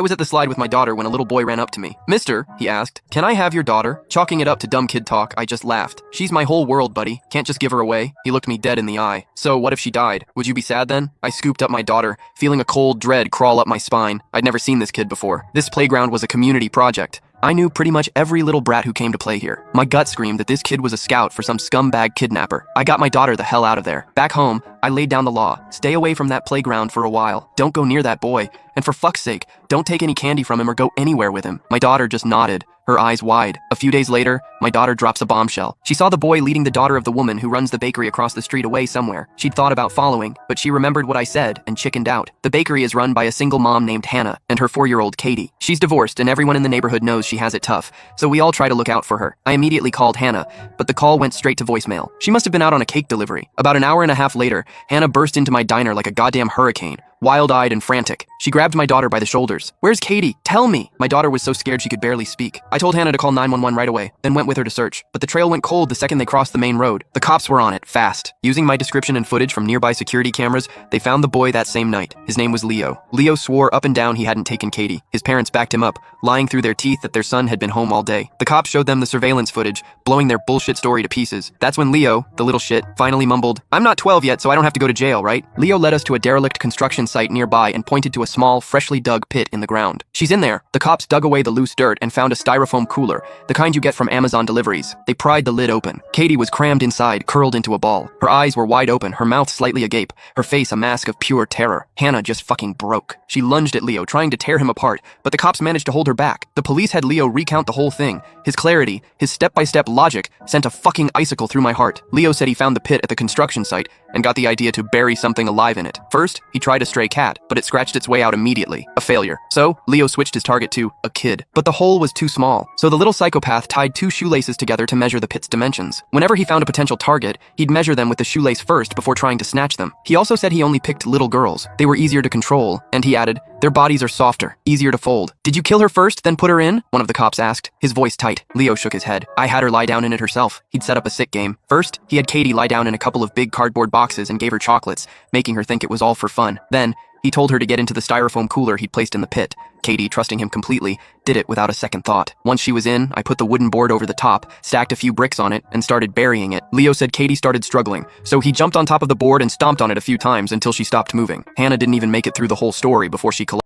I was at the slide with my daughter when a little boy ran up to me. "Mister," he asked, "can I have your daughter?" Chalking it up to dumb kid talk, I just laughed. "She's my whole world, buddy. Can't just give her away." He looked me dead in the eye. "So what if she died? Would you be sad then?" I scooped up my daughter, feeling a cold dread crawl up my spine. I'd never seen this kid before. This playground was a community project. I knew pretty much every little brat who came to play here. My gut screamed that this kid was a scout for some scumbag kidnapper. I got my daughter the hell out of there. Back home, I laid down the law. Stay away from that playground for a while. Don't go near that boy. And for fuck's sake, don't take any candy from him or go anywhere with him. My daughter just nodded, her eyes wide. A few days later, my daughter drops a bombshell. She saw the boy leading the daughter of the woman who runs the bakery across the street away somewhere. She'd thought about following, but she remembered what I said and chickened out. The bakery is run by a single mom named Hannah and her 4-year-old Katie. She's divorced and everyone in the neighborhood knows she has it tough, so we all try to look out for her. I immediately called Hannah, but the call went straight to voicemail. She must have been out on a cake delivery. About an hour and a half later, Hannah burst into my diner like a goddamn hurricane, wild-eyed and frantic. She grabbed my daughter by the shoulders. "Where's Katie? Tell me!" My daughter was so scared she could barely speak. I told Hannah to call 911 right away, then went with her to search. But the trail went cold the second they crossed the main road. The cops were on it, fast. Using my description and footage from nearby security cameras, they found the boy that same night. His name was Leo. Leo swore up and down he hadn't taken Katie. His parents backed him up, lying through their teeth that their son had been home all day. The cops showed them the surveillance footage, blowing their bullshit story to pieces. That's when Leo, the little shit, finally mumbled, "I'm not 12 yet, so I don't have to go to jail, right?" Leo led us to a derelict construction site nearby and pointed to a small, freshly dug pit in the ground. "She's in there." The cops dug away the loose dirt and found a styrofoam cooler, the kind you get from Amazon deliveries. They pried the lid open. Katie was crammed inside, curled into a ball. Her eyes were wide open, her mouth slightly agape, her face a mask of pure terror. Hannah just fucking broke. She lunged at Leo, trying to tear him apart, but the cops managed to hold her back. The police had Leo recount the whole thing. His clarity, his step-by-step logic, sent a fucking icicle through my heart. Leo said he found the pit at the construction site and got the idea to bury something alive in it. First, he tried a stray cat, but it scratched its way out immediately. A failure. So, Leo switched his target to a kid. But the hole was too small, so the little psychopath tied 2 shoelaces together to measure the pit's dimensions. Whenever he found a potential target, he'd measure them with the shoelace first before trying to snatch them. He also said he only picked little girls. They were easier to control, and he added, "Their bodies are softer, easier to fold." "Did you kill her first, then put her in?" one of the cops asked, his voice tight. Leo shook his head. "I had her lie down in it herself." He'd set up a sick game. First, he had Katie lie down in a couple of big cardboard boxes and gave her chocolates, making her think it was all for fun. Then, he told her to get into the styrofoam cooler he'd placed in the pit. Katie, trusting him completely, did it without a second thought. Once she was in, I put the wooden board over the top, stacked a few bricks on it, and started burying it. Leo said Katie started struggling, so he jumped on top of the board and stomped on it a few times until she stopped moving. Hannah didn't even make it through the whole story before she collapsed.